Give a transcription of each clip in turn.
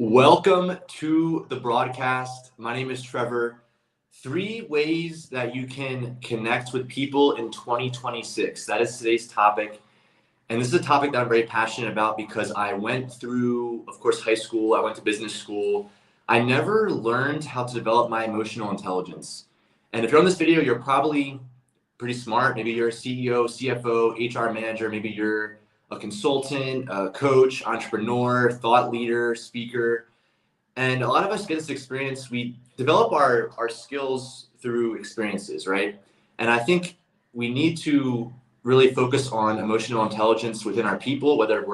Welcome to the broadcast. My name is Trevor. 3 ways that you can connect with people in 2026. That is today's topic. And this is a topic that I'm very passionate about because I went through, of course, high school. I went to business school. I never learned how to develop my emotional intelligence. And if you're on this video, you're probably pretty smart. Maybe you're a CEO, CFO, HR manager. Maybe you're a consultant, a coach, entrepreneur, thought leader, speaker. And a lot of us get this experience. We develop our skills through experiences, right? And I think we need to really focus on emotional intelligence within our people, whether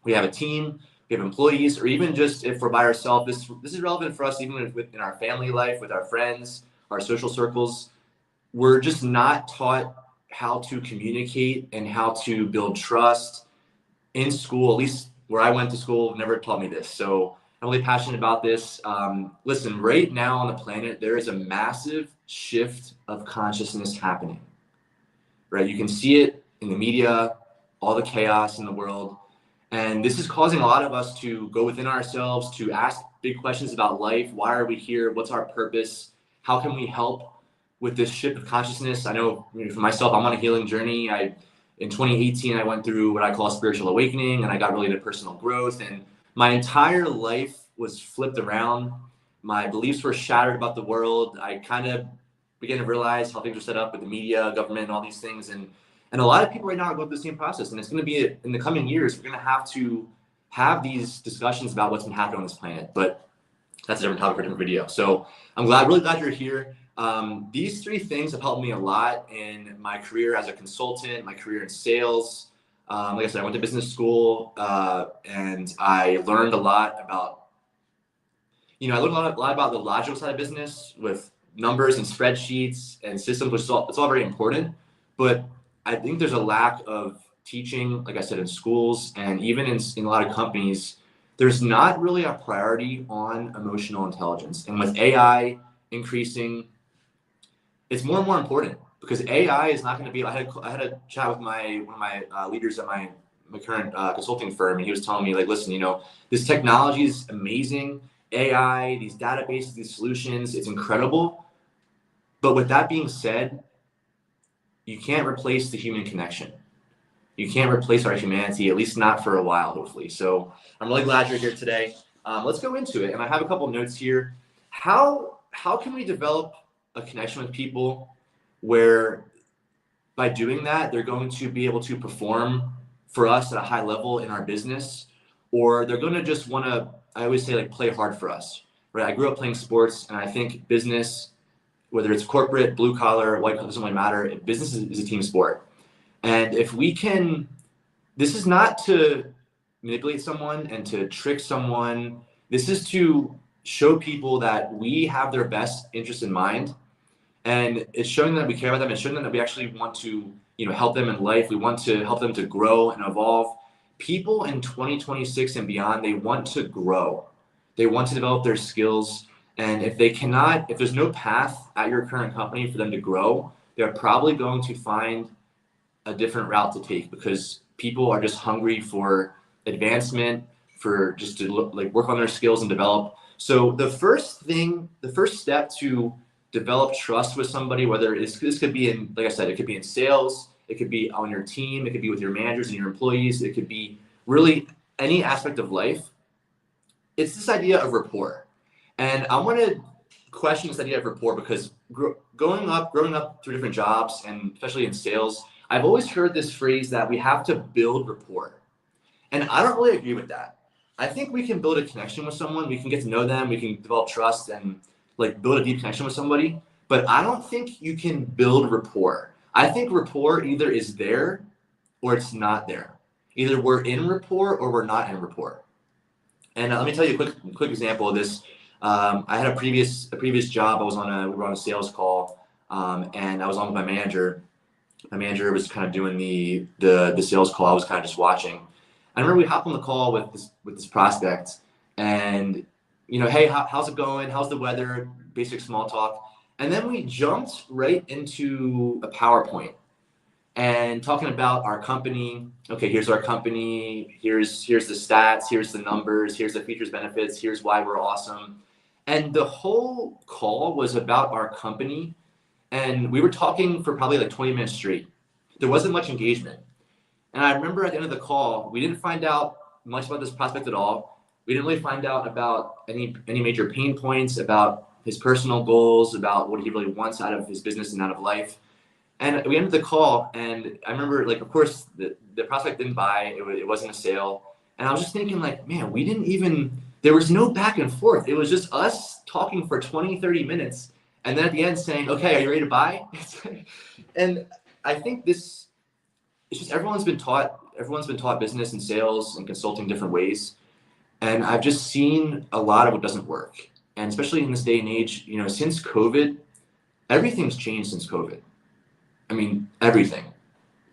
we have a team, we have employees, or even just if we're by ourselves. This is relevant for us even within our family life, with our friends, our social circles. We're just not taught how to communicate and how to build trust in school. At least where I went to school, never taught me this. So I'm really passionate about this. Listen, right now on the planet, there is a massive shift of consciousness happening, right? You can see it in the media, all the chaos in the world. And this is causing a lot of us to go within ourselves, to ask big questions about life. Why are we here? What's our purpose? How can we help with this shift of consciousness? I know, for myself, I'm on a healing journey. In 2018, I went through what I call a spiritual awakening, and I got really into personal growth. And my entire life was flipped around. My beliefs were shattered about the world. I kind of began to realize how things are set up with the media, government, and all these things. And a lot of people right now are going through the same process. And it's going to be, in the coming years, we're going to have these discussions about what's been happening on this planet. But that's a different topic for a different video. So I'm really glad you're here. These 3 things have helped me a lot in my career as a consultant, my career in sales. Like I said, I went to business school, and I learned a lot about, I learned a lot about the logical side of business with numbers and spreadsheets and systems, which it's all very important. But I think there's a lack of teaching, like I said, in schools and even in a lot of companies. There's not really a priority on emotional intelligence. And with AI increasing, it's more and more important, because AI is not going to be. I had a chat with one of my leaders at my current consulting firm, and he was telling me, like, listen, this technology is amazing. AI, these databases, these solutions, it's incredible. But with that being said, you can't replace the human connection. You can't replace our humanity, at least not for a while, hopefully. So I'm really glad you're here today. Let's go into it. And I have a couple of notes here. How can we develop a connection with people where by doing that, they're going to be able to perform for us at a high level in our business, or they're going to just want to, I always say, like, play hard for us, right? I grew up playing sports, and I think business, whether it's corporate, blue collar, white collar, doesn't really matter. Business is a team sport. And if we can, this is not to manipulate someone and to trick someone. This is to show people that we have their best interest in mind. And it's showing them that we care about them. It's showing them that we actually want to, help them in life. We want to help them to grow and evolve. People in 2026 and beyond, they want to grow. They want to develop their skills. And if there's no path at your current company for them to grow, they're probably going to find a different route to take, because people are just hungry for advancement, for just to work on their skills and develop. So the first step to develop trust with somebody, whether this could be in, like I said, it could be in sales, it could be on your team, it could be with your managers and your employees, it could be really any aspect of life. It's this idea of rapport. And I want to question this idea of rapport, because growing up through different jobs, and especially in sales, I've always heard this phrase that we have to build rapport. And I don't really agree with that. I think we can build a connection with someone, we can get to know them, we can develop trust and build a deep connection with somebody, but I don't think you can build rapport. I think rapport either is there or it's not there. Either we're in rapport or we're not in rapport. And let me tell you a quick example of this. I had a previous job. We were on a sales call, and I was on with my manager. My manager was kind of doing the sales call. I was kind of just watching. I remember we hopped on the call with this prospect, and hey, how's it going? How's the weather? Basic small talk. And then we jumped right into a PowerPoint. and talking about our company. Okay, here's our company. Here's the stats. Here's the numbers. Here's the features, benefits. Here's why we're awesome. And the whole call was about our company. And we were talking for probably like 20 minutes straight. There wasn't much engagement. And I remember at the end of the call, we didn't find out much about this prospect at all. We didn't really find out about any major pain points, about his personal goals, about what he really wants out of his business and out of life. And we ended the call, and I remember, like, of course, the prospect didn't buy. It wasn't a sale. And I was just thinking, like, man, we didn't even, there was no back and forth. It was just us talking for 20, 30 minutes. And then at the end saying, okay, are you ready to buy? And I think this, it's just everyone's been taught business and sales and consulting different ways. And I've just seen a lot of what doesn't work. And especially in this day and age, you know, since COVID, everything's changed since COVID. I mean, everything.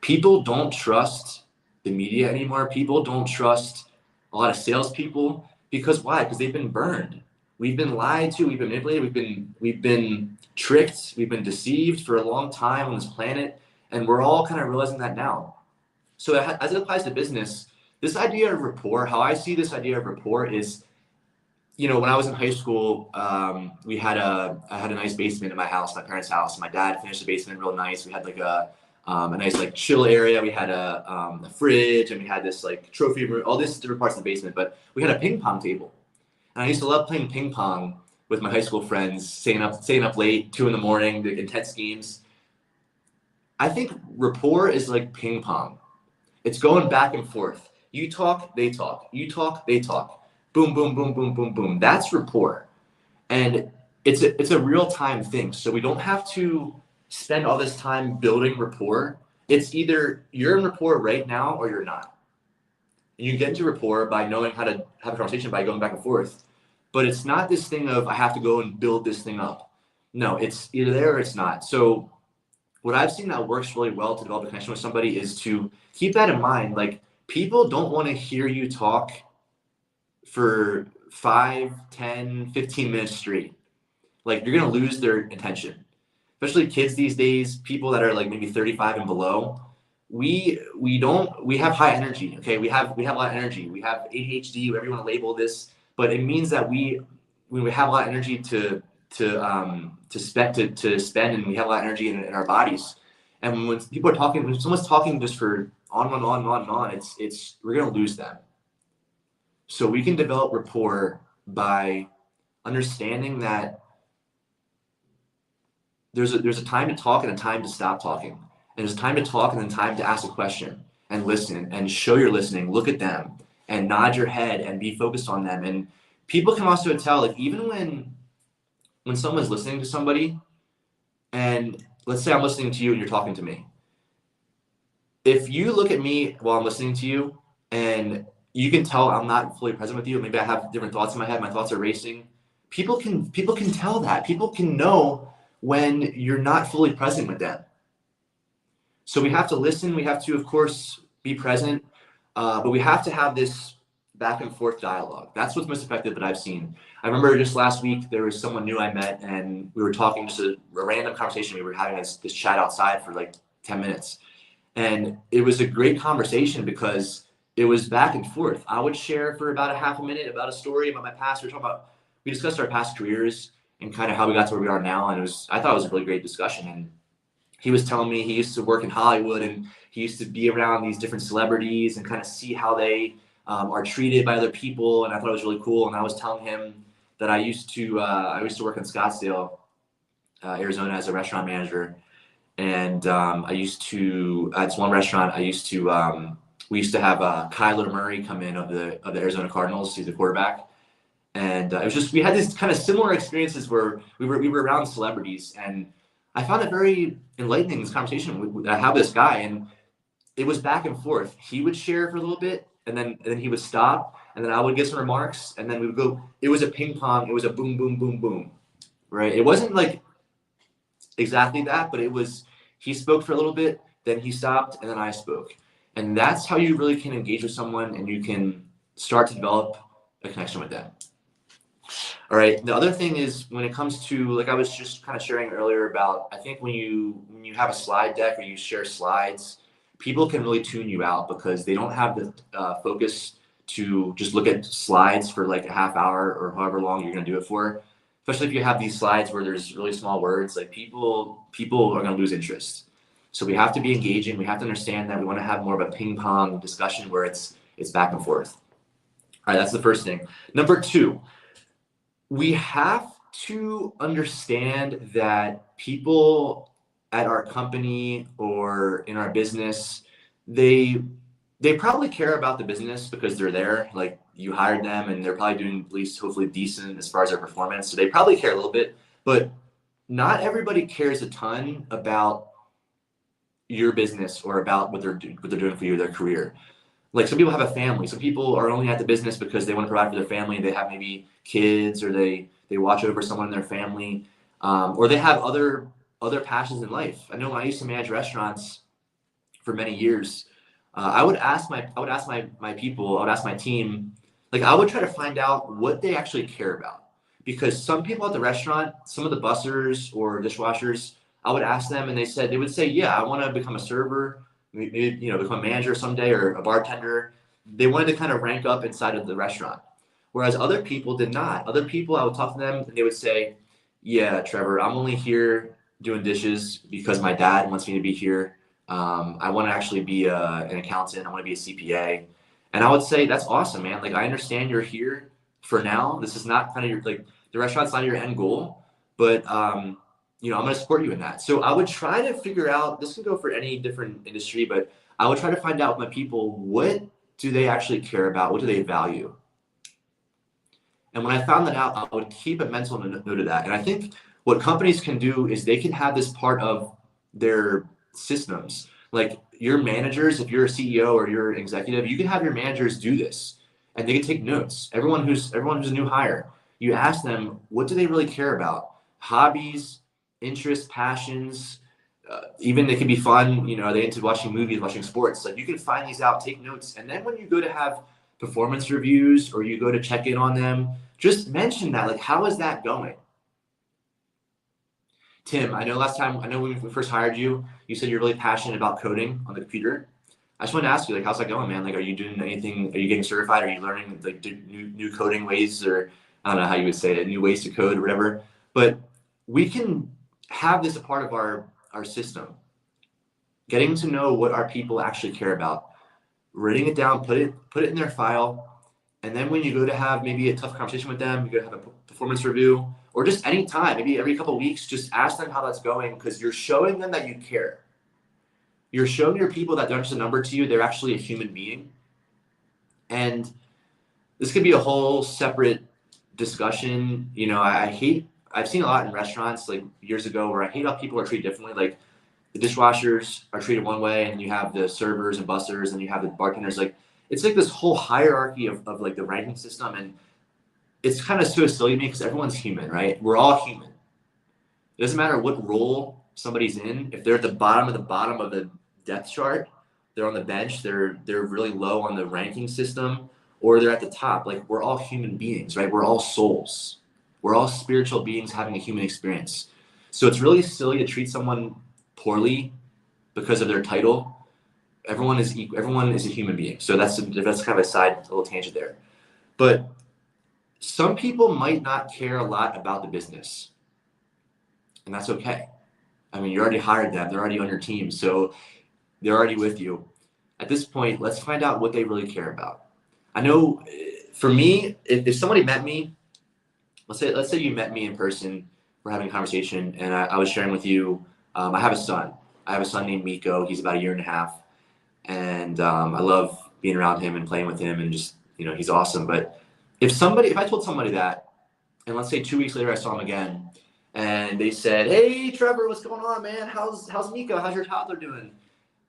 People don't trust the media anymore. People don't trust a lot of salespeople because why? Because they've been burned. We've been lied to. We've been manipulated. We've been tricked. We've been deceived for a long time on this planet, and we're all kind of realizing that now. So as it applies to business, this idea of rapport, how I see this idea of rapport is, you know, when I was in high school, I had a nice basement in my house, my parents' house. My dad finished the basement real nice. We had like a nice like chill area. We had a fridge, and we had this like trophy room, all these different parts of the basement. But we had a ping pong table, and I used to love playing ping pong with my high school friends, staying up late, 2 a.m, the intense games. I think rapport is like ping pong. It's going back and forth. You talk, they talk. You talk, they talk. Boom, boom, boom, boom, boom, boom. That's rapport. And it's a real time thing. So we don't have to spend all this time building rapport. It's either you're in rapport right now or you're not. And you get into rapport by knowing how to have a conversation by going back and forth. But it's not this thing of I have to go and build this thing up. No, it's either there or it's not. So what I've seen that works really well to develop a connection with somebody is to keep that in mind. Like, people don't want to hear you talk for 5, 10, 15 minutes straight. Like, you're going to lose their attention. Especially kids these days, people that are like maybe 35 and below. We have high energy. Okay. We have a lot of energy. We have ADHD, whatever you want to label this, but it means that we have a lot of energy to spend, and we have a lot of energy in our bodies. And when people are talking, when someone's talking just for on and on and on and on, it's we're going to lose them. So we can develop rapport by understanding that there's a time to talk and a time to stop talking. And there's a time to talk and then time to ask a question and listen and show you're listening, look at them and nod your head and be focused on them. And people can also tell, like, even when someone's listening to somebody, and let's say I'm listening to you and you're talking to me. If you look at me while I'm listening to you and you can tell I'm not fully present with you, maybe I have different thoughts in my head, my thoughts are racing. People can tell that. People can know when you're not fully present with them. So we have to listen. We have to, of course, be present, but we have to have this back and forth dialogue. That's what's most effective that I've seen. I remember just last week, there was someone new I met, and we were talking, just a random conversation. We were having this chat outside for like 10 minutes. And it was a great conversation because it was back and forth. I would share for about a half a minute about a story about my past. We discussed our past careers and kind of how we got to where we are now. And I thought it was a really great discussion. And he was telling me he used to work in Hollywood and he used to be around these different celebrities and kind of see how they are treated by other people. And I thought it was really cool. And I was telling him that I used to work in Scottsdale, Arizona as a restaurant manager. And it's one restaurant we used to have Kyler Murray come in of the Arizona Cardinals. He's the quarterback. And it was just, we had these kind of similar experiences where we were around celebrities, and I found it very enlightening, this conversation that I have with this guy. And it was back and forth. He would share for a little bit, and then he would stop, and then I would get some remarks, and then we would go. It was a ping pong. It was a boom, boom, boom, boom, right? It wasn't like exactly that, but it was, he spoke for a little bit, then he stopped, and then I spoke. And that's how you really can engage with someone, and you can start to develop a connection with them. All right. The other thing is when it comes to, like I was just kind of sharing earlier about, I think when you have a slide deck or you share slides, people can really tune you out because they don't have the focus to just look at slides for like a half hour or however long you're going to do it for. Especially if you have these slides where there's really small words, like people are going to lose interest. So we have to be engaging. We have to understand that we want to have more of a ping pong discussion where it's back and forth. All right, that's the first thing. Number two, we have to understand that people at our company or in our business, they probably care about the business because they're there. Like you hired them and they're probably doing at least hopefully decent as far as their performance. So they probably care a little bit, but not everybody cares a ton about your business or about what they're doing for you, their career. Like some people have a family. Some people are only at the business because they want to provide for their family. They have maybe kids or they watch over someone in their family, or they have other passions in life. I know when I used to manage restaurants for many years, I would ask my people, I would ask my team, like I would try to find out what they actually care about. Because some people at the restaurant, some of the bussers or dishwashers, I would ask them and they would say, yeah, I want to become a server, maybe become a manager someday or a bartender. They wanted to kind of rank up inside of the restaurant. Whereas other people did not. Other people, I would talk to them and they would say, yeah, Trevor, I'm only here doing dishes because my dad wants me to be here. I want to actually be an accountant. I want to be a CPA. And I would say, that's awesome, man. Like, I understand you're here for now. This is not kind of your, like, the restaurant's not your end goal, but, I'm going to support you in that. So I would try to figure out, this can go for any different industry, but I would try to find out with my people, what do they actually care about? What do they value? And when I found that out, I would keep a mental note of that. And I think what companies can do is they can have this part of their systems. Like your managers, if you're a CEO or you're an executive, you can have your managers do this and they can take notes. Everyone who's a new hire, you ask them, what do they really care about? Hobbies, interests, passions, even they can be fun. Are they into watching movies, watching sports? Like you can find these out, take notes. And then when you go to have performance reviews or you go to check in on them, just mention that, like, how is that going? Tim, I know when we first hired you, you said you're really passionate about coding on the computer. I just want to ask you, like, how's that going, man? Like, are you doing anything? Are you getting certified? Are you learning like new coding ways, or I don't know how you would say it, new ways to code or whatever? But we can have this a part of our system. Getting to know what our people actually care about, writing it down, put it in their file. And then when you go to have maybe a tough conversation with them, you go to have a performance review, or just any time, maybe every couple of weeks, just ask them how that's going because you're showing them that you care. You're showing your people that they're not just a number to you, they're actually a human being. And this could be a whole separate discussion. I've seen a lot in restaurants like years ago where I hate how people are treated differently. Like the dishwashers are treated one way and you have the servers and bussers and you have the bartenders. Like it's like this whole hierarchy of like the ranking system. And it's kind of so silly to me because everyone's human, right? We're all human. It doesn't matter what role somebody's in. If they're at the bottom of the depth chart, they're on the bench, they're really low on the ranking system, or they're at the top. Like we're all human beings, right? We're all souls. We're all spiritual beings having a human experience. So it's really silly to treat someone poorly because of their title. Everyone is equal. Everyone is a human being. So that's kind of a side little tangent there. But some people might not care a lot about the business, and that's okay. I mean, you already hired them. They're already on your team. So they're already with you. At this point, let's find out what they really care about. I know for me, if somebody met me, let's say you met me in person, we're having a conversation, and I was sharing with you, I have a son. I have a son named Miko. He's about a year and a half. And I love being around him and playing with him and just, he's awesome. But if I told somebody that, and let's say 2 weeks later I saw him again, and they said, hey, Trevor, what's going on, man? How's Miko? How's your toddler doing?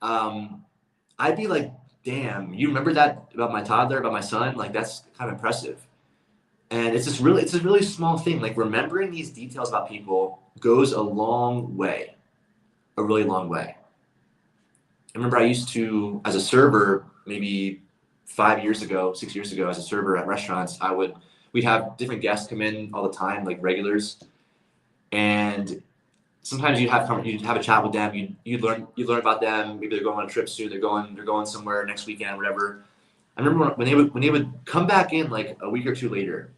I'd be like, damn, you remember that about my toddler, about my son? Like, that's kind of impressive. And it's a really small thing. Like, remembering these details about people goes a long way, a really long way. I remember I used to, as a server, maybe 6 years ago, as a server at restaurants, I would we'd have different guests come in all the time, like regulars, and sometimes you'd have a chat with them. You'd learn about them. Maybe they're going on a trip soon. They're going somewhere next weekend, whatever. I remember when they would come back in like a week or two later,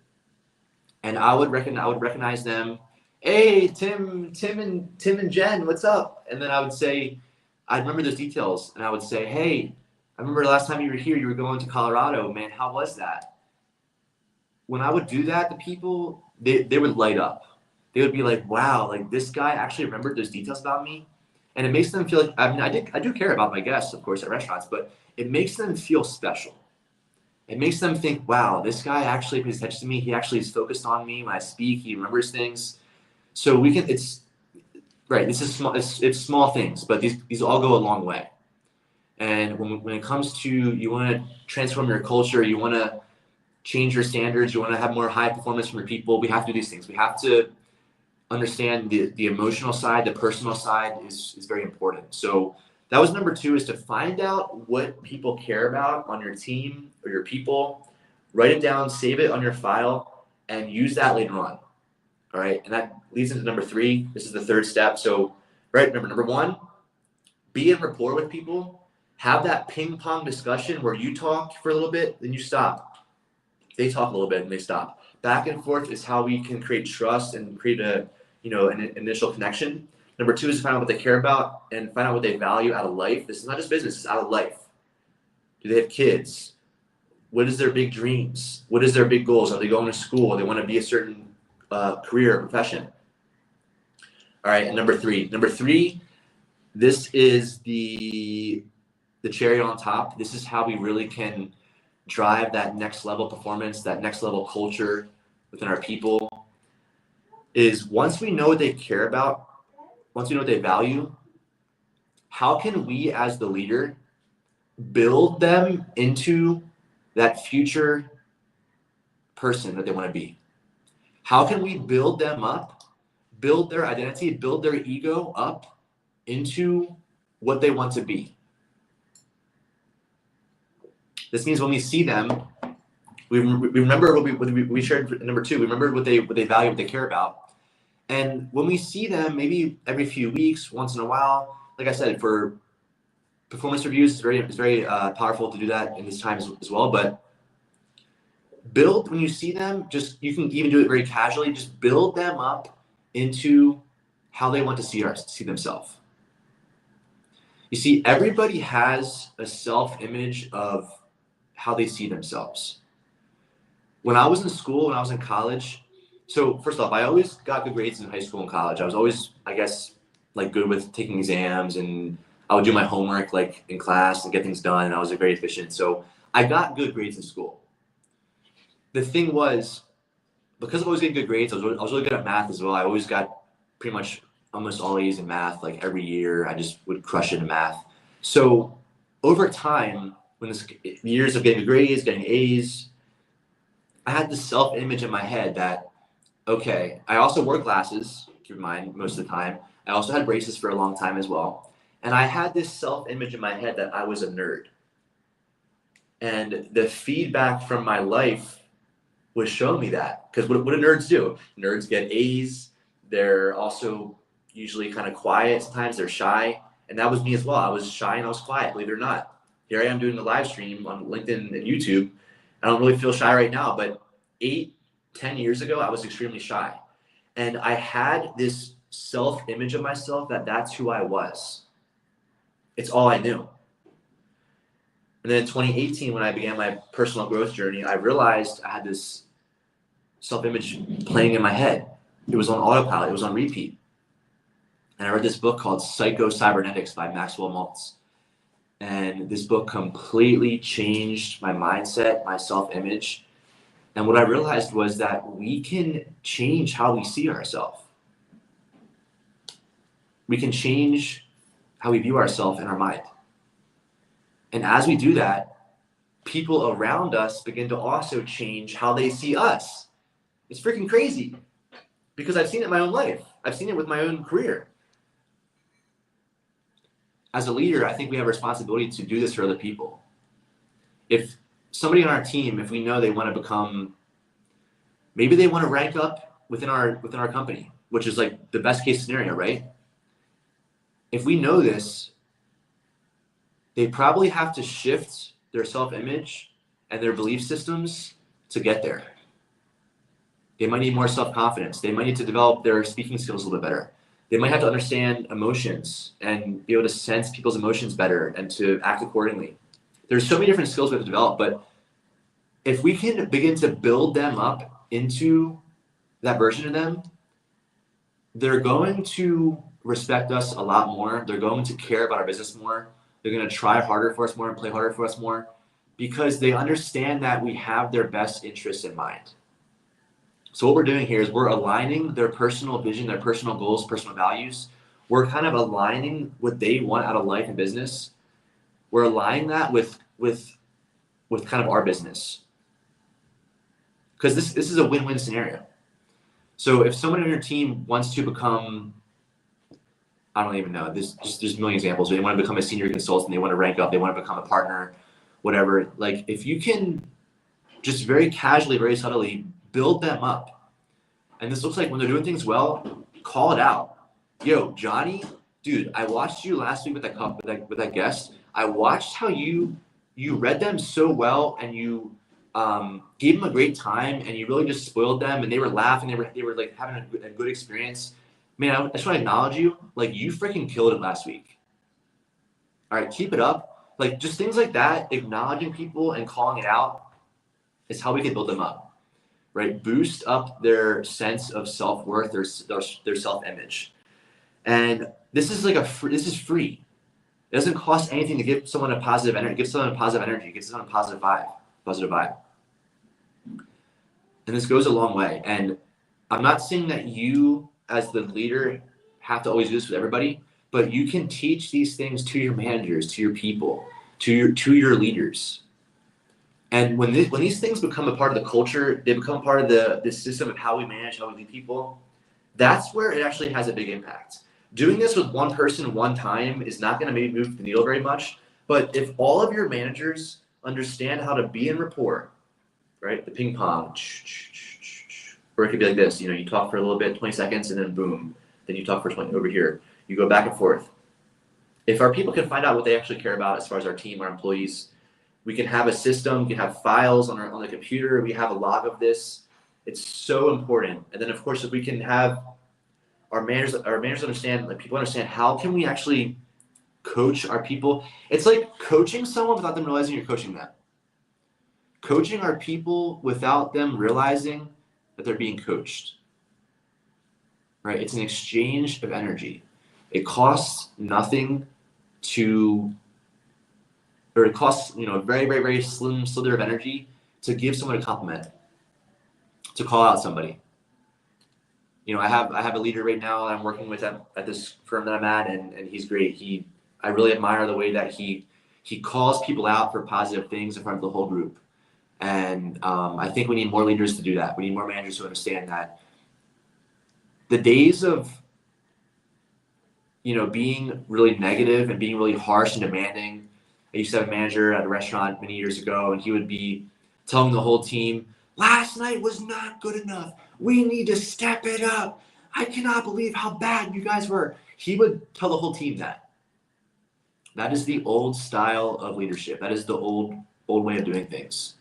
and I would recognize them. Hey, Tim and Jen, what's up? And then I'd remember those details, and I would say, hey, I remember the last time you were here, you were going to Colorado, man. How was that? When I would do that, the people, they would light up. They would be like, wow, like this guy actually remembered those details about me. And it makes them feel like, I mean, I do care about my guests, of course, at restaurants, but it makes them feel special. It makes them think, wow, this guy actually pays attention to me. He actually is focused on me when I speak. He remembers things. So it's right. This is small. It's small things, but these all go a long way. And when it comes to, you want to transform your culture, you want to change your standards, you want to have more high performance from your people, we have to do these things. We have to understand the emotional side, the personal side is very important. So that was number 2, is to find out what people care about on your team or your people, write it down, save it on your file, and use that later on. All right. And that leads into number 3. This is the third step. So, right, remember, number 1, be in rapport with people. Have that ping pong discussion where you talk for a little bit, then you stop. They talk a little bit and they stop. Back and forth is how we can create trust and create an initial connection. Number 2 is to find out what they care about and find out what they value out of life. This is not just business, it's out of life. Do they have kids? What is their big dreams? What is their big goals? Are they going to school? They want to be a certain career or profession. All right, and number 3, this is the cherry on top. This is how we really can drive that next level performance, that next level culture within our people, is once we know what they care about, once we know what they value, how can we as the leader build them into that future person that they want to be? How can we build them up, build their identity, build their ego up into what they want to be? This means when we see them, we remember what we shared in number 2. We remember what they value, what they care about. And when we see them, maybe every few weeks, once in a while, like I said, for performance reviews, it's very powerful to do that in this time as well. But when you see them, you can even do it very casually. Just build them up into how they want to see themselves. You see, everybody has a self-image of how they see themselves. When I was in school, when I was in college, so first off, I always got good grades in high school and college. I was always, I guess, like good with taking exams, and I would do my homework like in class and get things done, and I was very efficient. So I got good grades in school. The thing was, because I was getting good grades, I was really good at math as well. I always got pretty much almost all A's in math, like every year. I just would crush it in math. So over time, when years of getting grades, getting A's, I had this self-image in my head that, okay, I also wore glasses, keep in mind, most of the time. I also had braces for a long time as well. And I had this self-image in my head that I was a nerd. And the feedback from my life was showing me that. Because what do nerds do? Nerds get A's. They're also usually kind of quiet. Sometimes they're shy. And that was me as well. I was shy and I was quiet, believe it or not. Here I am doing the live stream on LinkedIn and YouTube. I don't really feel shy right now, but 8-10 years ago, I was extremely shy. And I had this self-image of myself that's who I was. It's all I knew. And then in 2018, when I began my personal growth journey, I realized I had this self-image playing in my head. It was on autopilot. It was on repeat. And I read this book called Psycho-Cybernetics by Maxwell Maltz. And this book completely changed my mindset, my self-image. And what I realized was that we can change how we see ourselves. We can change how we view ourselves in our mind. And as we do that, people around us begin to also change how they see us. It's freaking crazy because I've seen it in my own life. I've seen it with my own career. As a leader, I think we have a responsibility to do this for other people. If somebody on our team, if we know they want to become Maybe they want to rank up within our company, which is like the best case scenario, right? If we know this, they probably have to shift their self-image and their belief systems to get there. They might need more self-confidence. They might need to develop their speaking skills a little bit better. They might have to understand emotions and be able to sense people's emotions better and to act accordingly. There's so many different skills we have to develop, but if we can begin to build them up into that version of them, they're going to respect us a lot more. They're going to care about our business more. They're going to try harder for us more and play harder for us more because they understand that we have their best interests in mind. So what we're doing here is we're aligning their personal vision, their personal goals, personal values. We're kind of aligning what they want out of life and business. We're aligning that with kind of our business. Because this is a win-win scenario. So if someone on your team wants to become, I don't even know, there's a million examples. They want to become a senior consultant, they want to rank up, they want to become a partner, whatever. Like if you can just very casually, very subtly build them up. And this looks like when they're doing things well, call it out. Yo, Johnny, dude, I watched you last week with that guest. I watched how you read them so well and you gave them a great time and you really just spoiled them and they were laughing. They were like having a good experience. Man, I just want to acknowledge you. Like you freaking killed it last week. All right, keep it up. Like just things like that, acknowledging people and calling it out is how we can build them up, right? Boost up their sense of self-worth, their self-image. And this is like this is free. It doesn't cost anything to give someone a positive energy, give someone a positive vibe. And this goes a long way. And I'm not saying that you as the leader have to always do this with everybody, but you can teach these things to your managers, to your people, to your leaders. And when these things become a part of the culture, they become part of the system of how we manage, how we lead people, that's where it actually has a big impact. Doing this with one person one time is not going to maybe move the needle very much. But if all of your managers understand how to be in rapport, right? The ping pong, or it could be like this, you talk for a little bit, 20 seconds, and then boom. Then you talk for 20 over here. You go back and forth. If our people can find out what they actually care about as far as our team, our employees, we can have a system, we can have files on the computer, we have a log of this. It's so important. And then of course, if we can have our managers understand, like people understand how can we actually coach our people. It's like coaching someone without them realizing you're coaching them. Coaching our people without them realizing that they're being coached. Right? It's an exchange of energy. It costs nothing it costs a very, very, very slim slither of energy to give someone a compliment, to call out somebody. I have a leader right now that I'm working with at this firm that I'm at, and he's great. I really admire the way that he calls people out for positive things in front of the whole group. And I think we need more leaders to do that. We need more managers who understand that the days of being really negative and being really harsh and demanding. I used to have a manager at a restaurant many years ago, and he would be telling the whole team, last night was not good enough. We need to step it up. I cannot believe how bad you guys were. He would tell the whole team that. That is the old style of leadership. That is the old way of doing things.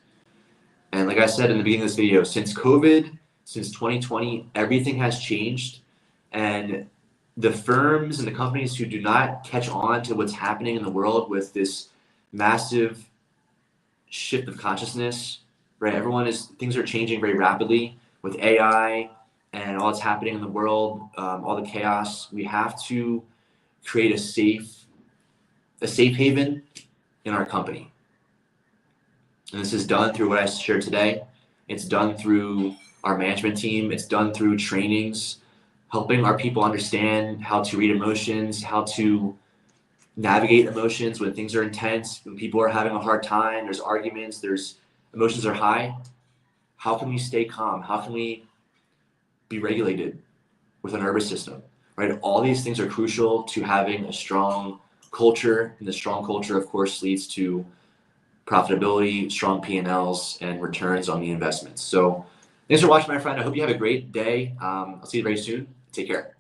And like I said in the beginning of this video, since COVID, since 2020, everything has changed. And the firms and the companies who do not catch on to what's happening in the world with this massive shift of consciousness, right? Things are changing very rapidly with AI and all that's happening in the world, all the chaos. We have to create a safe haven in our company. And this is done through what I shared today. It's done through our management team. It's done through trainings, helping our people understand how to read emotions, how to navigate emotions when things are intense, when people are having a hard time, there's arguments, emotions are high. How can we stay calm? How can we be regulated with a nervous system, right? All these things are crucial to having a strong culture, and the strong culture, of course, leads to profitability, strong P&Ls, and returns on the investments. So Thanks for watching, my friend. I hope you have a great day. I'll see you very soon. Take care.